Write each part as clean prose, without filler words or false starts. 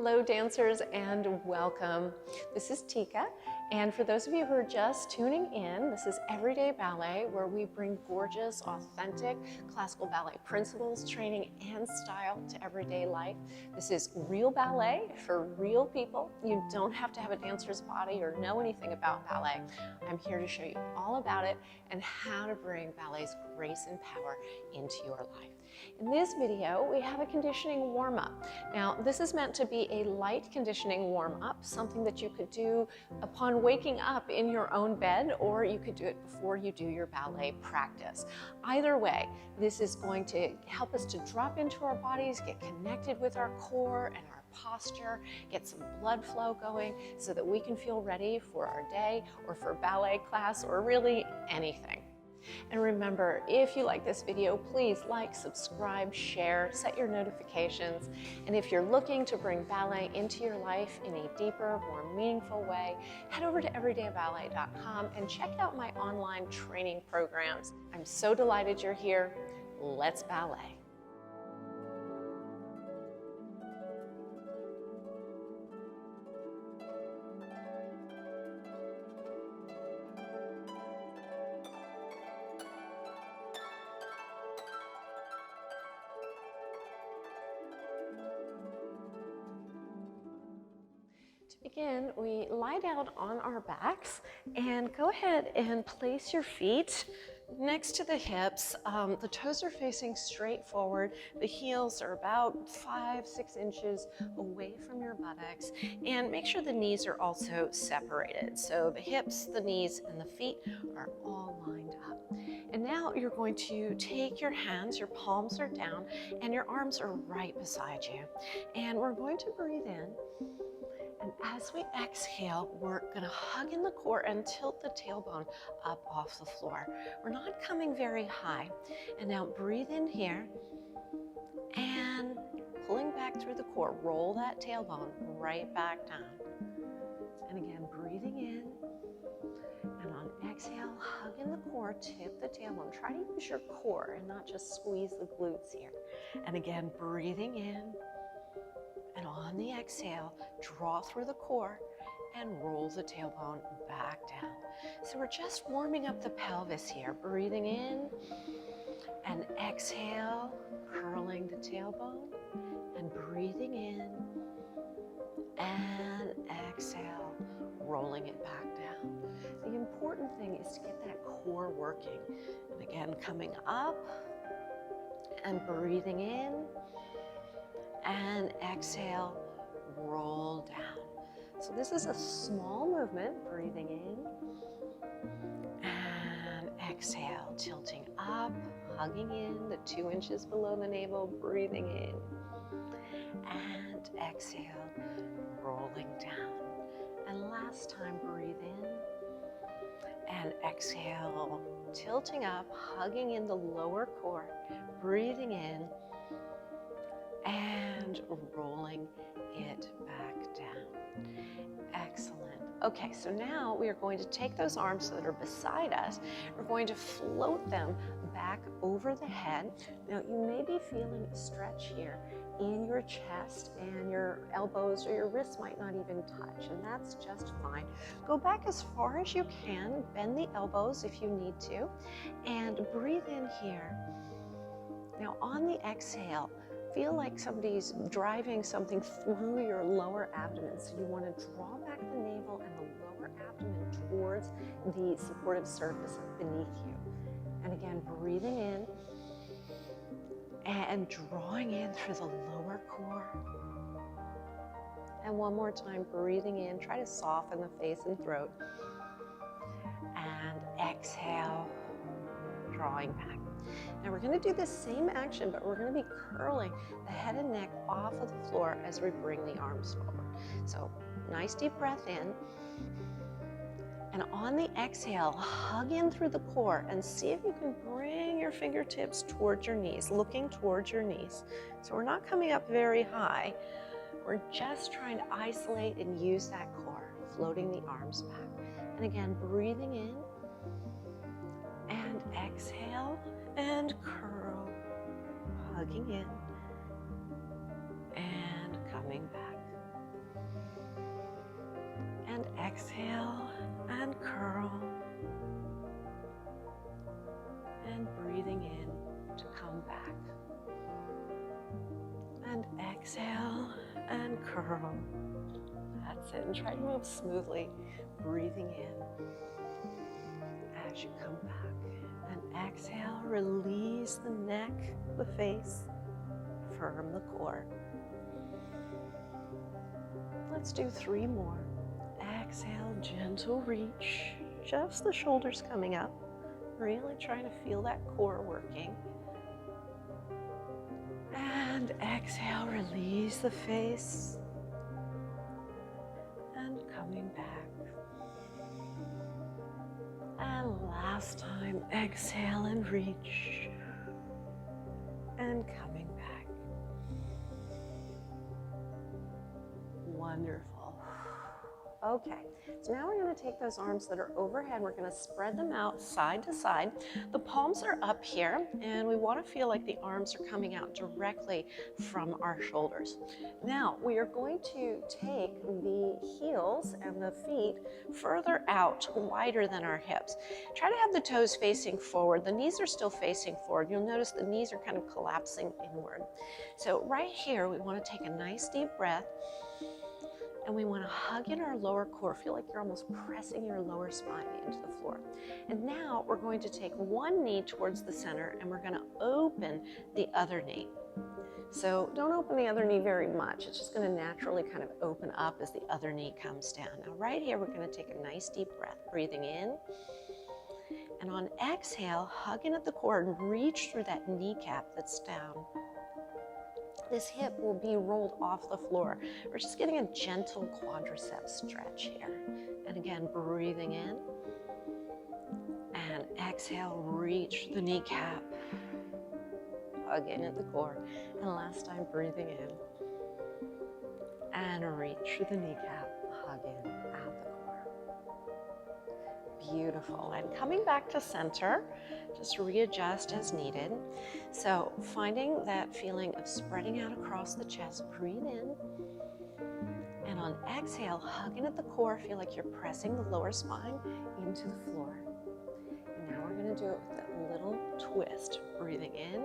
Hello dancers and welcome. This is Tiekka, and for those of you who are just tuning in, this is Everyday Ballet, where we bring gorgeous, authentic classical ballet principles, training, and style to everyday life. This is real ballet for real people. You don't have to have a dancer's body or know anything about ballet. I'm here to show you all about it and how to bring ballet's grace and power into your life. In this video, we have a conditioning warm-up. Now, this is meant to be a light conditioning warm-up, something that you could do upon waking up in your own bed, or you could do it before you do your ballet practice. Either way, this is going to help us to drop into our bodies, get connected with our core and our posture, get some blood flow going so that we can feel ready for our day or for ballet class or really anything. And remember, if you like this video, please like, subscribe, share, set your notifications. And if you're looking to bring ballet into your life in a deeper, more meaningful way, head over to everydayballet.com and check out my online training programs. I'm so delighted you're here. Let's ballet. To begin, we lie down on our backs and go ahead and place your feet next to the hips. The toes are facing straight forward. The heels are about 5-6 inches away from your buttocks, and make sure the knees are also separated. So the hips, the knees, and the feet are all lined up. And now you're going to take your hands, your palms are down, and your arms are right beside you. And we're going to breathe in. And as we exhale, we're going to hug in the core and tilt the tailbone up off the floor. We're not coming very high. And now breathe in here and pulling back through the core. Roll that tailbone right back down. And again, breathing in. And on exhale, hug in the core, tip the tailbone. Try to use your core and not just squeeze the glutes here. And again, breathing in. And on the exhale, draw through the core and roll the tailbone back down. So we're just warming up the pelvis here. Breathing in and exhale, curling the tailbone, and breathing in and exhale, rolling it back down. The important thing is to get that core working. And again, coming up and breathing in, and exhale, roll down. So this is a small movement, breathing in and exhale, tilting up, hugging in the 2 inches below the navel, breathing in and exhale, rolling down. And last time, breathe in and exhale, tilting up, hugging in the lower core, breathing in and rolling it back down. Excellent. Okay, so now we are going to take those arms that are beside us. We're going to float them back over the head. Now, you may be feeling a stretch here in your chest, and your elbows or your wrists might not even touch, and that's just fine. Go back as far as you can, bend the elbows if you need to, and breathe in here. Now, on the exhale, feel like somebody's driving something through your lower abdomen. So you want to draw back the navel and the lower abdomen towards the supportive surface beneath you. And again, breathing in and drawing in through the lower core. And one more time, breathing in. Try to soften the face and throat. And exhale, drawing back. Now we're going to do the same action, but we're going to be curling the head and neck off of the floor as we bring the arms forward. So nice deep breath in. And on the exhale, hug in through the core and see if you can bring your fingertips towards your knees, looking towards your knees. So we're not coming up very high. We're just trying to isolate and use that core, floating the arms back. And again, breathing in and exhale. And curl, hugging in and coming back. exhale and curl. And breathing in to come back. And exhale and curl. That's it. And try to move smoothly, breathing in as you come back. And exhale, release the neck, the face, firm the core. Let's do 3 more. Exhale, gentle reach, just the shoulders coming up. Really trying to feel that core working. And exhale, release the face. And coming back. And last time, exhale and reach. And coming back. Wonderful. Okay, so now we're going to take those arms that are overhead, we're going to spread them out side to side. The palms are up here, and we want to feel like the arms are coming out directly from our shoulders. Now, we are going to take the heels and the feet further out, wider than our hips. Try to have the toes facing forward. The knees are still facing forward. You'll notice the knees are kind of collapsing inward. So right here, we want to take a nice deep breath. And we want to hug in our lower core. Feel like you're almost pressing your lower spine into the floor. And now we're going to take one knee towards the center and we're going to open the other knee. So don't open the other knee very much. It's just going to naturally kind of open up as the other knee comes down. Now right here, we're going to take a nice deep breath, breathing in. And on exhale, hug in at the core and reach through that kneecap that's down. This hip will be rolled off the floor. We're just getting a gentle quadricep stretch here. And again, breathing in. And exhale, reach the kneecap. Hug in at the core. And last time, breathing in. And reach through the kneecap. Hug in at the core. Beautiful. And coming back to center, just readjust as needed. So finding that feeling of spreading out across the chest, breathe in. And on exhale, hug in at the core. Feel like you're pressing the lower spine into the floor. And now we're going to do it with that little twist. Breathing in.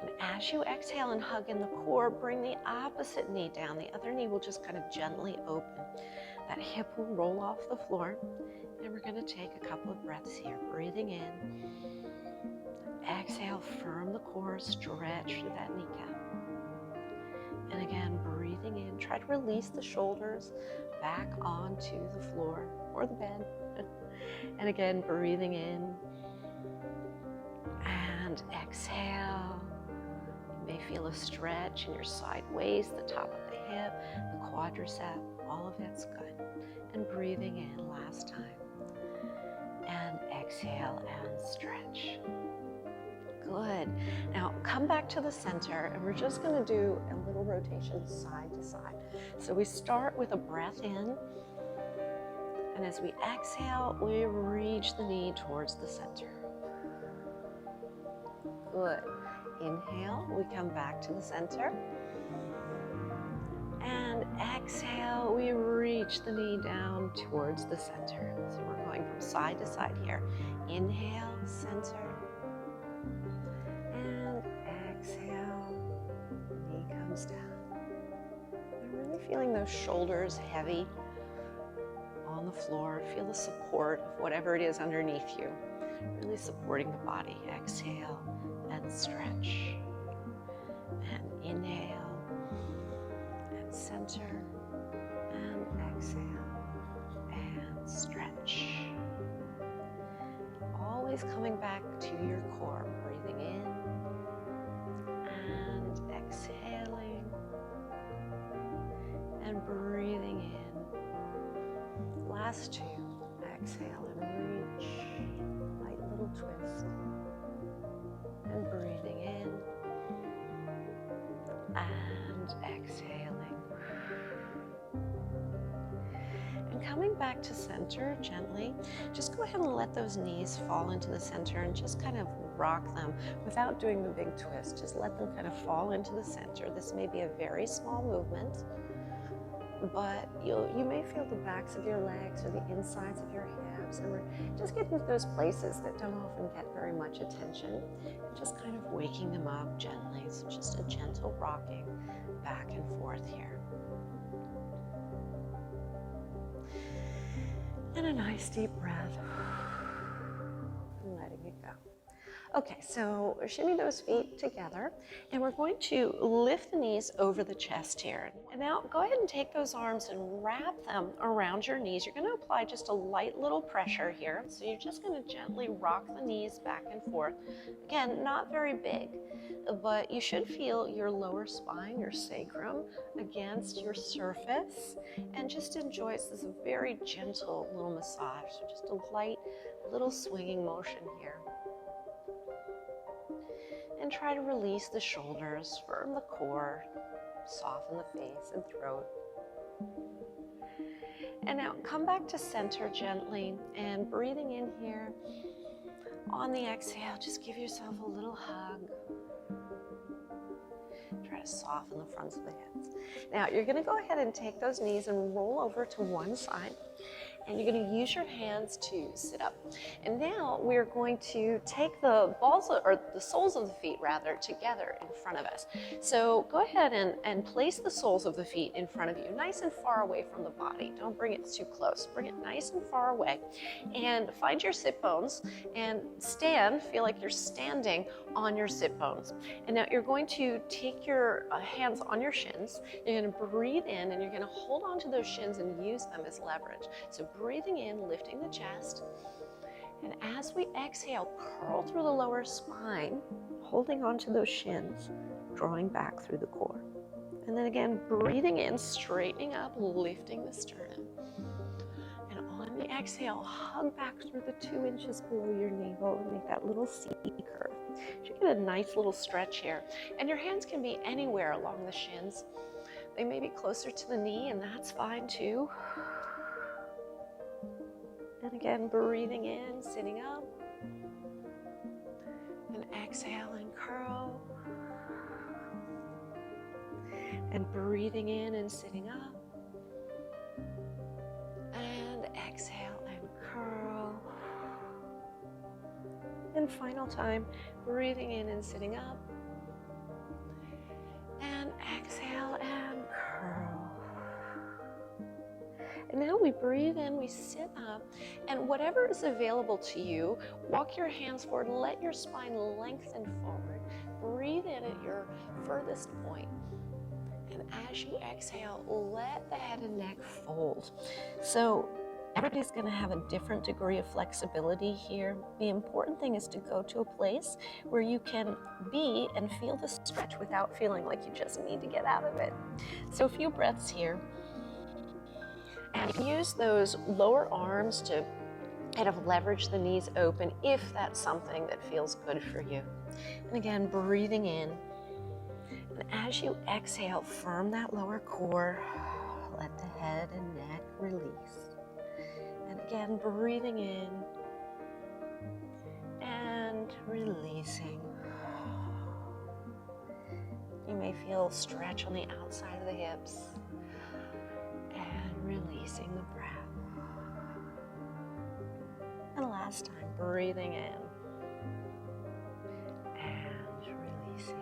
And as you exhale and hug in the core, bring the opposite knee down. The other knee will just kind of gently open. That hip will roll off the floor. And we're going to take a couple of breaths here. Breathing in. Exhale, firm the core, stretch through that kneecap. And again, breathing in. Try to release the shoulders back onto the floor or the bed. And again, breathing in. And exhale. You may feel a stretch in your side waist, the top of the hip, the quadricep. All of it's good. And breathing in last time. And exhale and stretch. Good. Now come back to the center and we're just going to do a little rotation side to side. So we start with a breath in, and as we exhale, we reach the knee towards the center. Good. Inhale, we come back to the center. And exhale, we reach the knee down towards the center. So we're going from side to side here. Inhale, center. And exhale, knee comes down. I'm really feeling those shoulders heavy on the floor. Feel the support of whatever it is underneath you. Really supporting the body. Exhale and stretch. And inhale. Center and exhale and stretch. Always coming back to your core, breathing in and exhaling and breathing in. Last two, exhale and reach, light little twist and breathing in and exhaling. Coming back to center gently, just go ahead and let those knees fall into the center and just kind of rock them without doing the big twist. Just let them kind of fall into the center. This may be a very small movement. but you may feel the backs of your legs or the insides of your hips, and we're just getting to those places that don't often get very much attention, and just kind of waking them up gently. So just a gentle rocking back and forth here. And a nice deep breath, and letting it go. Okay, so shimmy those feet together, and we're going to lift the knees over the chest here. And now go ahead and take those arms and wrap them around your knees. You're going to apply just a light little pressure here. So you're just going to gently rock the knees back and forth. Again, not very big, but you should feel your lower spine, your sacrum, against your surface, and just enjoy it. This is a very gentle little massage, so just a light little swinging motion here. And try to release the shoulders, firm the core, soften the face and throat. And now come back to center gently, and breathing in here. On the exhale, just give yourself a little hug. Try to soften the fronts of the hips. Now you're going to go ahead and take those knees and roll over to one side. And you're going to use your hands to sit up. And now we're going to take the soles of the feet rather together in front of us. So go ahead and place the soles of the feet in front of you, nice and far away from the body. Don't bring it too close. Bring it nice and far away. And find your sit bones and stand, feel like you're standing on your sit bones. And now you're going to take your hands on your shins. You're going to breathe in, and you're going to hold on to those shins and use them as leverage. So breathing in, lifting the chest, and as we exhale, curl through the lower spine, holding on to those shins, drawing back through the core. And then again, breathing in, straightening up, lifting the sternum. And on the exhale, hug back through the 2 inches below your navel and make that little C curve. You should get a nice little stretch here. And your hands can be anywhere along the shins. They may be closer to the knee, and that's fine too. And again, breathing in, sitting up, and exhale and curl, and breathing in and sitting up, and exhale and curl, and final time, breathing in and sitting up, and exhale and curl. And now we breathe in, we sit up, and whatever is available to you, walk your hands forward, let your spine lengthen forward. Breathe in at your furthest point. And as you exhale, let the head and neck fold. So everybody's going to have a different degree of flexibility here. The important thing is to go to a place where you can be and feel the stretch without feeling like you just need to get out of it. So a few breaths here. And use those lower arms to kind of leverage the knees open if that's something that feels good for you. And again, breathing in. And as you exhale, firm that lower core. Let the head and neck release. And again, breathing in and releasing. You may feel stretch on the outside of the hips. Releasing the breath. And last time, breathing in and releasing.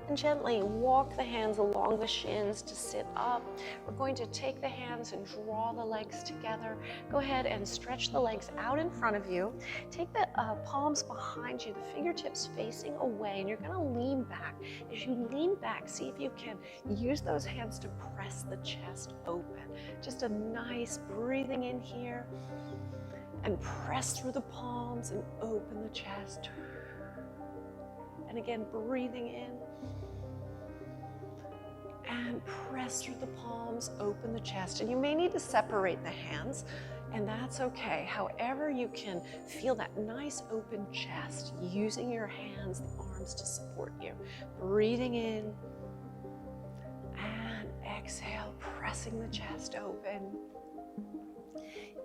And gently walk the hands along the shins to sit up. We're going to take the hands and draw the legs together. Go ahead and stretch the legs out in front of you. Take the palms behind you, the fingertips facing away, and you're going to lean back. As you lean back, see if you can use those hands to press the chest open. Just a nice breathing in here, and press through the palms and open the chest. And again, breathing in and press through the palms, open the chest. And you may need to separate the hands, and that's okay. However, you can feel that nice open chest using your hands, the arms to support you. Breathing in and exhale, pressing the chest open.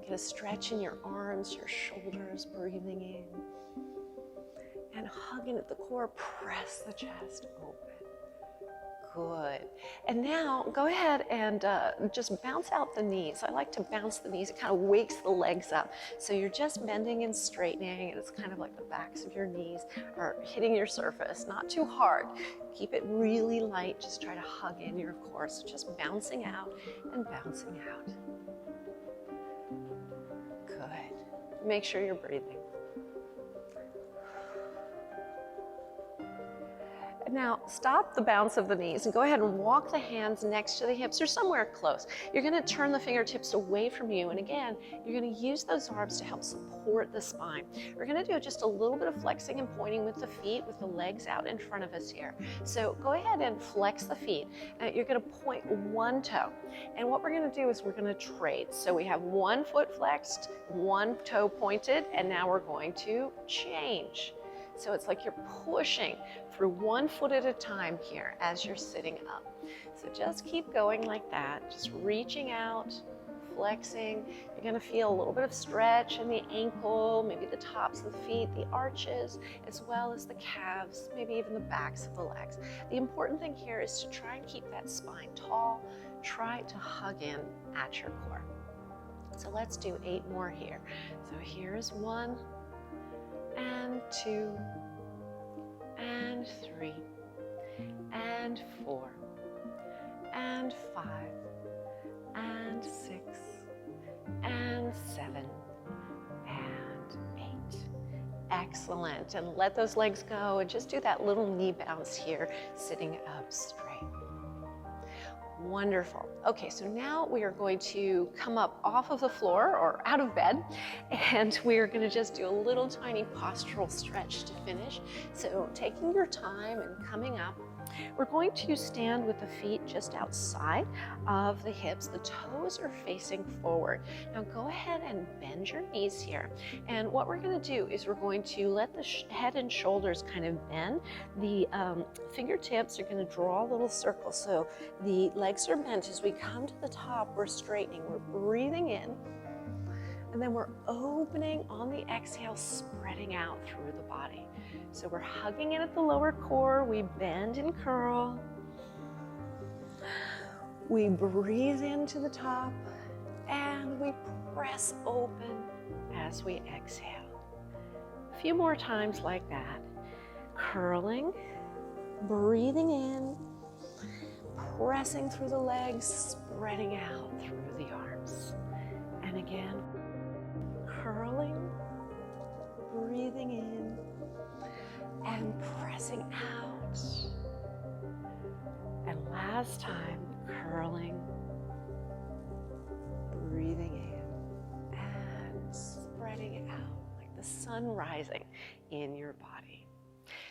Get a stretch in your arms, your shoulders, breathing in. And hugging at the core, press the chest open. Good. And now go ahead and just bounce out the knees. I like to bounce the knees. It kind of wakes the legs up. So you're just bending and straightening, and it's kind of like the backs of your knees are hitting your surface, not too hard. Keep it really light. Just try to hug in your core. So just bouncing out and bouncing out. Good. Make sure you're breathing. Now stop the bounce of the knees and go ahead and walk the hands next to the hips or somewhere close. You're going to turn the fingertips away from you, and again, you're going to use those arms to help support the spine. We're going to do just a little bit of flexing and pointing with the feet, with the legs out in front of us here. So go ahead and flex the feet. You're going to point one toe, and what we're going to do is we're going to trade. So we have one foot flexed, one toe pointed, and now we're going to change. So it's like you're pushing through one foot at a time here as you're sitting up. So just keep going like that, just reaching out, flexing. You're gonna feel a little bit of stretch in the ankle, maybe the tops of the feet, the arches, as well as the calves, maybe even the backs of the legs. The important thing here is to try and keep that spine tall. Try to hug in at your core. So let's do 8 more here. So here's 1, and 2, and 3, and 4, and 5, and 6, and 7, and 8. Excellent. And let those legs go and just do that little knee bounce here, sitting up straight. Wonderful. Okay, so now we are going to come up off of the floor or out of bed, and we are going to just do a little tiny postural stretch to finish. So taking your time and coming up, we're going to stand with the feet just outside of the hips. The toes are facing forward. Now go ahead and bend your knees here. And what we're going to do is we're going to let the head and shoulders kind of bend. The fingertips are going to draw a little circle. So the legs are bent. As we come to the top, we're straightening. We're breathing in. And then we're opening on the exhale, spreading out through the body. So we're hugging in at the lower core, we bend and curl. We breathe into the top, and we press open as we exhale. A few more times like that. Curling, breathing in, pressing through the legs, spreading out through the arms. And again, curling, breathing in, and pressing out. And last time, curling, breathing in, and spreading out like the sun rising in your body.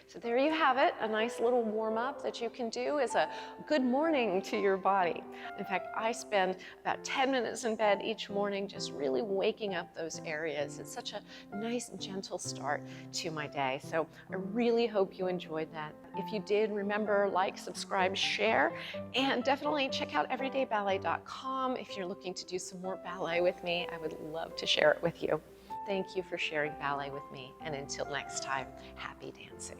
So there you have it, a nice little warm-up that you can do as a good morning to your body. In fact, I spend about 10 minutes in bed each morning just really waking up those areas. It's such a nice, gentle start to my day. So I really hope you enjoyed that. If you did, remember, like, subscribe, share, and definitely check out everydayballet.com if you're looking to do some more ballet with me. I would love to share it with you. Thank you for sharing ballet with me, and until next time, happy dancing.